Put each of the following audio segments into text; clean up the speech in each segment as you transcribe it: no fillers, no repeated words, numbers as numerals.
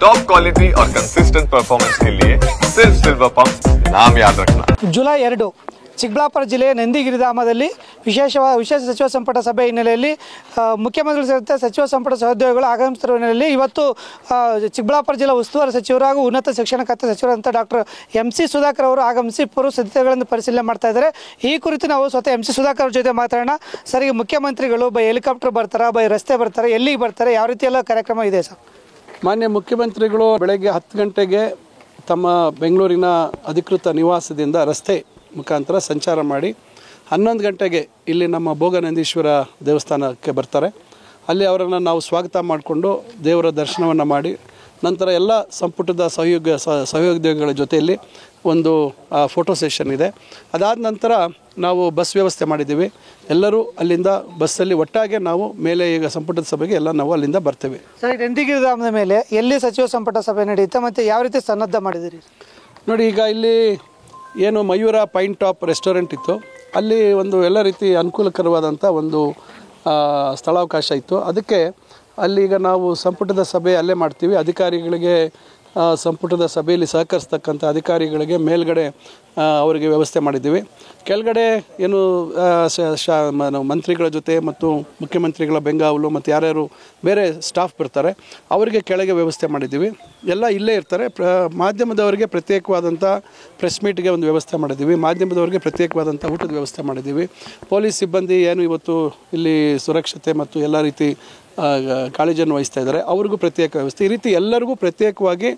Top quality और consistent performance के लिए सिर्फ सिल्वर पंप नाम याद रखना। ಜುಲೈ 2 ಚಿಕ್ಕಬಳ್ಳಾಪುರ ಜಿಲ್ಲೆಯ ನಂದಿಗಿರಿಧಾಮದಲ್ಲಿ ವಿಶೇಷ ಸಚಿವ ಸಂಪುಟ ಸಭೆ ಹಿನ್ನೆಲೆಯಲ್ಲಿ ಮುಖ್ಯಮಂತ್ರಿಗಳು ಸೇರಿದಂತೆ ಸಚಿವ ಸಂಪುಟ ಸಹೋದ್ಯೋಗಿಗಳು ಆಗಮಿಸುತ್ತಿರುವ ಹಿನ್ನೆಲೆಯಲ್ಲಿ ಇವತ್ತು ಚಿಕ್ಕಬಳ್ಳಾಪುರ ಜಿಲ್ಲಾ ಉಸ್ತುವಾರಿ ಸಚಿವರು ಹಾಗೂ ಉನ್ನತ ಶಿಕ್ಷಣ ಖಾತೆ ಸಚಿವರಂತ ಡಾಕ್ಟರ್ MC ಸುಧಾಕರ್ ಅವರು ಆಗಮಿಸಿ ಪೂರ್ವ ಸಿದ್ಧತೆಗಳನ್ನು ಪರಿಶೀಲನೆ ಮಾಡ್ತಾ ಇದ್ದಾರೆ। ಈ ಕುರಿತು ನಾವು ಸ್ವತಃ MC ಸುಧಾಕರ್ ಅವರ ಜೊತೆ ಮಾತಾಡೋಣ। ಸರ್, ಈಗ ಮುಖ್ಯಮಂತ್ರಿಗಳು ಬೈ ಹೆಲಿಕಾಪ್ಟರ್ ಬರ್ತಾರೆ, ಬೈ ರಸ್ತೆ ಬರ್ತಾರೆ, ಎಲ್ಲಿಗೆ ಬರ್ತಾರೆ, ಯಾವ ರೀತಿಯೆಲ್ಲ ಕಾರ್ಯಕ್ರಮ ಇದೆ ಸರ್? ಮಾನ್ಯ ಮುಖ್ಯಮಂತ್ರಿಗಳು ಬೆಳಗ್ಗೆ 10 ಗಂಟೆಗೆ ತಮ್ಮ ಬೆಂಗಳೂರಿನ ಅಧಿಕೃತ ನಿವಾಸದಿಂದ ರಸ್ತೆ ಮುಖಾಂತರ ಸಂಚಾರ ಮಾಡಿ 11 ಗಂಟೆಗೆ ಇಲ್ಲಿ ನಮ್ಮ ಭೋಗನಂದೀಶ್ವರ ದೇವಸ್ಥಾನಕ್ಕೆ ಬರ್ತಾರೆ। ಅಲ್ಲಿ ಅವರನ್ನು ನಾವು ಸ್ವಾಗತ ಮಾಡಿಕೊಂಡು ದೇವರ ದರ್ಶನವನ್ನು ಮಾಡಿ ನಂತರ ಎಲ್ಲ ಸಂಪುಟದ ಸಹಯೋಗಿಗಳ ಜೊತೆಯಲ್ಲಿ ಒಂದು ಫೋಟೋ ಸೆಷನ್ ಇದೆ। ಅದಾದ ನಂತರ ನಾವು ಬಸ್ ವ್ಯವಸ್ಥೆ ಮಾಡಿದ್ದೀವಿ। ಎಲ್ಲರೂ ಅಲ್ಲಿಂದ ಬಸ್ಸಲ್ಲಿ ಒಟ್ಟಾಗೆ ನಾವು ಮೇಲೆ ಈಗ ಸಂಪುಟದ ಸಭೆಗೆ ಎಲ್ಲ ನಾವು ಅಲ್ಲಿಂದ ಬರ್ತೇವೆ। ಸರ್, ನಂದಿಗಿರಿಧಾಮದ ಮೇಲೆ ಎಲ್ಲಿ ಸಚಿವ ಸಂಪುಟ ಸಭೆ ನಡೆಯುತ್ತೆ ಮತ್ತು ಯಾವ ರೀತಿ ಸನ್ನದ್ಧ ಮಾಡಿದಿರಿ? ನೋಡಿ, ಈಗ ಇಲ್ಲಿ ಏನು ಮಯೂರ ಪೈನ್ ಟಾಪ್ ರೆಸ್ಟೋರೆಂಟ್ ಇತ್ತು, ಅಲ್ಲಿ ಒಂದು ಎಲ್ಲ ರೀತಿ ಅನುಕೂಲಕರವಾದಂಥ ಒಂದು ಸ್ಥಳಾವಕಾಶ ಇತ್ತು। ಅದಕ್ಕೆ ಅಲ್ಲಿಗ ನಾವು ಸಂಪುಟದ ಸಭೆ ಅಲ್ಲೇ ಮಾಡ್ತೀವಿ। ಅಧಿಕಾರಿಗಳಿಗೆ ಸಂಪುಟದ ಸಭೆಯಲ್ಲಿ ಸಹಕರಿಸ್ತಕ್ಕಂಥ ಅಧಿಕಾರಿಗಳಿಗೆ ಮೇಲ್ಗಡೆ ಅವರಿಗೆ ವ್ಯವಸ್ಥೆ ಮಾಡಿದ್ದೀವಿ। ಕೆಳಗಡೆ ಏನು ಮಂತ್ರಿಗಳ ಜೊತೆ ಮತ್ತು ಮುಖ್ಯಮಂತ್ರಿಗಳ ಬೆಂಗಾವಲು ಮತ್ತು ಯಾರ್ಯಾರು ಬೇರೆ ಸ್ಟಾಫ್ ಬರ್ತಾರೆ ಅವರಿಗೆ ಕೆಳಗೆ ವ್ಯವಸ್ಥೆ ಮಾಡಿದ್ದೀವಿ। ಎಲ್ಲ ಇಲ್ಲೇ ಇರ್ತಾರೆ। ಮಾಧ್ಯಮದವರಿಗೆ ಪ್ರತ್ಯೇಕವಾದಂಥ ಪ್ರೆಸ್ ಮೀಟ್ಗೆ ಒಂದು ವ್ಯವಸ್ಥೆ ಮಾಡಿದ್ದೀವಿ। ಮಾಧ್ಯಮದವರಿಗೆ ಪ್ರತ್ಯೇಕವಾದಂಥ ಊಟದ ವ್ಯವಸ್ಥೆ ಮಾಡಿದ್ದೀವಿ। ಪೊಲೀಸ್ ಸಿಬ್ಬಂದಿ ಏನು ಇವತ್ತು ಇಲ್ಲಿ ಸುರಕ್ಷತೆ ಮತ್ತು ಎಲ್ಲ ರೀತಿ ಕಾಳಜಿಯನ್ನು ವಹಿಸ್ತಾ ಇದ್ದಾರೆ, ಅವ್ರಿಗೂ ಪ್ರತ್ಯೇಕ ವ್ಯವಸ್ಥೆ, ಈ ರೀತಿ ಎಲ್ಲರಿಗೂ ಪ್ರತ್ಯೇಕವಾಗಿ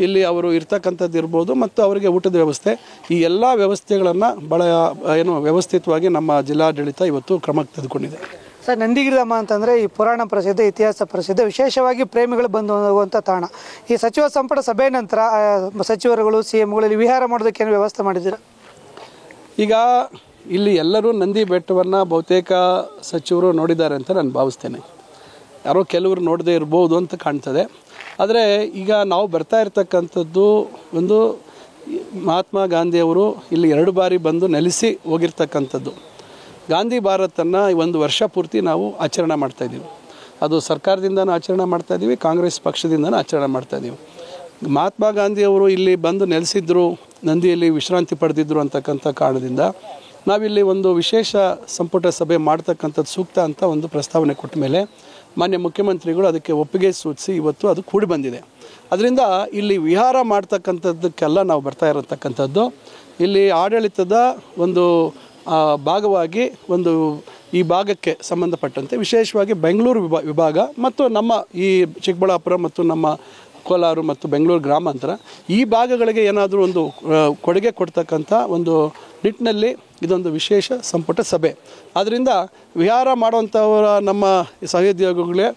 ಇಲ್ಲಿ ಅವರು ಇರ್ತಕ್ಕಂಥದ್ದು ಇರ್ಬೋದು ಮತ್ತು ಅವರಿಗೆ ಊಟದ ವ್ಯವಸ್ಥೆ, ಈ ಎಲ್ಲ ವ್ಯವಸ್ಥೆಗಳನ್ನು ಭಾಳ ವ್ಯವಸ್ಥಿತವಾಗಿ ನಮ್ಮ ಜಿಲ್ಲಾಡಳಿತ ಇವತ್ತು ಕ್ರಮಕ್ಕೆ ತೆಗೆದುಕೊಂಡಿದೆ। ಸರ್, ನಂದಿಗಿರಿಧಾಮ ಅಂತಂದರೆ ಈ ಪುರಾಣ ಪ್ರಸಿದ್ಧ, ಇತಿಹಾಸ ಪ್ರಸಿದ್ಧ, ವಿಶೇಷವಾಗಿ ಪ್ರೇಮಿಗಳು ಬಂದು ಹೋಗುವಂಥ ತಾಣ। ಈ ಸಚಿವ ಸಂಪುಟ ಸಭೆ ನಂತರ ಸಚಿವರುಗಳು CMಗಳಲ್ಲಿ ವಿಹಾರ ಮಾಡೋದಕ್ಕೆ ಏನು ವ್ಯವಸ್ಥೆ ಮಾಡಿದ್ದೀರಾ? ಈಗ ಇಲ್ಲಿ ಎಲ್ಲರೂ ನಂದಿ ಬೆಟ್ಟವನ್ನು ಬಹುತೇಕ ಸಚಿವರು ನೋಡಿದ್ದಾರೆ ಅಂತ ನಾನು ಭಾವಿಸ್ತೇನೆ। ಯಾರೋ ಕೆಲವರು ನೋಡದೇ ಇರ್ಬೋದು ಅಂತ ಕಾಣ್ತದೆ। ಆದರೆ ಈಗ ನಾವು ಬರ್ತಾ ಇರ್ತಕ್ಕಂಥದ್ದು ಒಂದು ಮಹಾತ್ಮ ಗಾಂಧಿಯವರು ಇಲ್ಲಿ 2 ಬಾರಿ ಬಂದು ನೆಲೆಸಿ ಹೋಗಿರ್ತಕ್ಕಂಥದ್ದು ಗಾಂಧಿ ಭಾರತನ್ನು ಒಂದು ವರ್ಷ ಪೂರ್ತಿ ನಾವು ಆಚರಣೆ ಮಾಡ್ತಾಯಿದ್ದೀವಿ। ಅದು ಸರ್ಕಾರದಿಂದನೂ ಆಚರಣೆ ಮಾಡ್ತಾಯಿದ್ದೀವಿ, ಕಾಂಗ್ರೆಸ್ ಪಕ್ಷದಿಂದನೂ ಆಚರಣೆ ಮಾಡ್ತಾಯಿದ್ದೀವಿ। ಮಹಾತ್ಮ ಗಾಂಧಿಯವರು ಇಲ್ಲಿ ಬಂದು ನೆಲೆಸಿದ್ರು, ನಂದಿಯಲ್ಲಿ ವಿಶ್ರಾಂತಿ ಪಡೆದಿದ್ದರು ಅಂತಕ್ಕಂಥ ಕಾರಣದಿಂದ ನಾವಿಲ್ಲಿ ಒಂದು ವಿಶೇಷ ಸಂಪುಟ ಸಭೆ ಮಾಡ್ತಕ್ಕಂಥದ್ದು ಸೂಕ್ತ ಅಂತ ಒಂದು ಪ್ರಸ್ತಾವನೆ ಕೊಟ್ಟ ಮೇಲೆ ಮಾನ್ಯ ಮುಖ್ಯಮಂತ್ರಿಗಳು ಅದಕ್ಕೆ ಒಪ್ಪಿಗೆ ಸೂಚಿಸಿ ಇವತ್ತು ಅದು ಕೂಡಿ ಬಂದಿದೆ। ಅದರಿಂದ ಇಲ್ಲಿ ವಿಹಾರ ಮಾಡ್ತಕ್ಕಂಥದ್ದಕ್ಕೆಲ್ಲ ನಾವು ಬರ್ತಾ ಇರತಕ್ಕಂಥದ್ದು ಇಲ್ಲಿ ಆಡಳಿತದ ಒಂದು ಭಾಗವಾಗಿ ಒಂದು ಈ ಭಾಗಕ್ಕೆ ಸಂಬಂಧಪಟ್ಟಂತೆ ವಿಶೇಷವಾಗಿ ಬೆಂಗಳೂರು ವಿಭಾಗ ಮತ್ತು ನಮ್ಮ ಈ ಚಿಕ್ಕಬಳ್ಳಾಪುರ ಮತ್ತು ನಮ್ಮ ಕೋಲಾರ ಮತ್ತು ಬೆಂಗಳೂರು ಗ್ರಾಮಾಂತರ ಈ ಭಾಗಗಳಿಗೆ ಏನಾದರೂ ಒಂದು ಕೊಡುಗೆ ಕೊಡ್ತಕ್ಕಂಥ ಒಂದು ನಿಟ್ಟಿನಲ್ಲಿ ಇದೊಂದು ವಿಶೇಷ ಸಂಪುಟ ಸಭೆ। ಆದ್ದರಿಂದ ವಿಹಾರ ಮಾಡುವಂಥವರ ನಮ್ಮ ಸಹೋದ್ಯೋಗಿಗಳೇ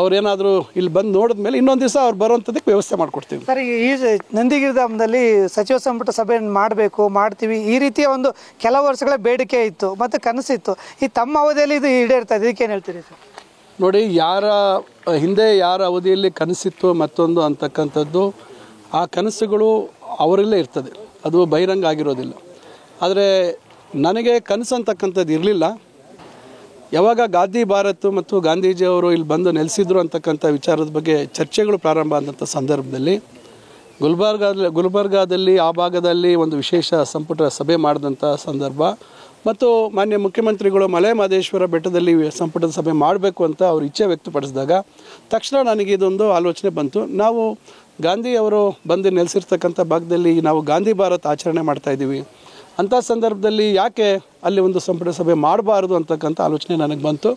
ಅವ್ರೇನಾದರೂ ಇಲ್ಲಿ ಬಂದು ನೋಡಿದ ಮೇಲೆ ಇನ್ನೊಂದು ದಿವಸ ಅವ್ರು ಬರುವಂಥದ್ದಕ್ಕೆ ವ್ಯವಸ್ಥೆ ಮಾಡಿಕೊಡ್ತೀವಿ। ಸರ್, ಈ ನಂದಿಗಿರಿಧಾಮದಲ್ಲಿ ಸಚಿವ ಸಂಪುಟ ಸಭೆಯನ್ನು ಮಾಡ್ತೀವಿ, ಈ ರೀತಿಯ ಒಂದು ಕೆಲವು ವರ್ಷಗಳ ಬೇಡಿಕೆ ಇತ್ತು ಮತ್ತು ಕನಸಿತ್ತು। ಈ ತಮ್ಮ ಅವಧಿಯಲ್ಲಿ ಇದು ಈಡೇರ್ತಾ ಇದೆ, ಇದಕ್ಕೇನು ಹೇಳ್ತೀರಿ ಸರ್? ನೋಡಿ, ಯಾರ ಅವಧಿಯಲ್ಲಿ ಕನಸಿತ್ತು ಮತ್ತೊಂದು ಅಂತಕ್ಕಂಥದ್ದು ಆ ಕನಸುಗಳು ಅವರಲ್ಲೇ ಇರ್ತದೆ, ಅದು ಬಹಿರಂಗ ಆಗಿರೋದಿಲ್ಲ। ಆದರೆ ನನಗೆ ಕನಸು ಅಂತಕ್ಕಂಥದ್ದು ಇರಲಿಲ್ಲ। ಯಾವಾಗ ಗಾಂಧಿ ಭಾರತ ಮತ್ತು ಗಾಂಧೀಜಿಯವರು ಇಲ್ಲಿ ಬಂದು ನೆಲೆಸಿದ್ರು ಅಂತಕ್ಕಂಥ ವಿಚಾರದ ಬಗ್ಗೆ ಚರ್ಚೆಗಳು ಪ್ರಾರಂಭ ಆದಂಥ ಸಂದರ್ಭದಲ್ಲಿ ಗುಲ್ಬರ್ಗಾದಲ್ಲಿ ಆ ಭಾಗದಲ್ಲಿ ಒಂದು ವಿಶೇಷ ಸಂಪುಟ ಸಭೆ ಮಾಡಿದಂಥ ಸಂದರ್ಭ ಮತ್ತು ಮಾನ್ಯ ಮುಖ್ಯಮಂತ್ರಿಗಳು ಮಲೆ ಮಹದೇಶ್ವರ ಬೆಟ್ಟದಲ್ಲಿ ಸಂಪುಟದ ಸಭೆ ಮಾಡಬೇಕು ಅಂತ ಅವರು ಇಚ್ಛೆ ವ್ಯಕ್ತಪಡಿಸಿದಾಗ ತಕ್ಷಣ ನನಗೆ ಇದೊಂದು ಆಲೋಚನೆ ಬಂತು। ನಾವು ಗಾಂಧಿಯವರು ಬಂದು ನೆಲೆಸಿರ್ತಕ್ಕಂಥ ಭಾಗದಲ್ಲಿ ನಾವು ಗಾಂಧಿ ಭಾರತ ಆಚರಣೆ ಮಾಡ್ತಾಯಿದ್ದೀವಿ, ಅಂಥ ಸಂದರ್ಭದಲ್ಲಿ ಯಾಕೆ ಅಲ್ಲಿ ಒಂದು ಸಂಪುಟ ಸಭೆ ಮಾಡಬಾರ್ದು ಅಂತಕ್ಕಂಥ ಆಲೋಚನೆ ನನಗೆ ಬಂತು।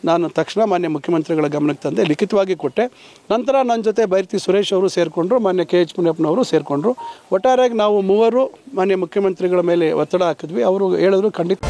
ನಾನು ತಕ್ಷಣ ಮಾನ್ಯ ಮುಖ್ಯಮಂತ್ರಿಗಳ ಗಮನಕ್ಕೆ ತಂದೆ, ಲಿಖಿತವಾಗಿ ಕೊಟ್ಟೆ। ನಂತರ ನನ್ನ ಜೊತೆ ಬೈರತಿ ಸುರೇಶ್ ಅವರು ಸೇರಿಕೊಂಡ್ರು, ಮಾನ್ಯ KH ಮುನಿಯಪ್ಪನವರು ಸೇರಿಕೊಂಡ್ರು। ಒಟ್ಟಾರೆಯಾಗಿ ನಾವು ಮೂವರು ಮಾನ್ಯ ಮುಖ್ಯಮಂತ್ರಿಗಳ ಮೇಲೆ ಒತ್ತಡ ಹಾಕಿದ್ವಿ। ಅವರು ಹೇಳಿದ್ರು ಖಂಡಿತ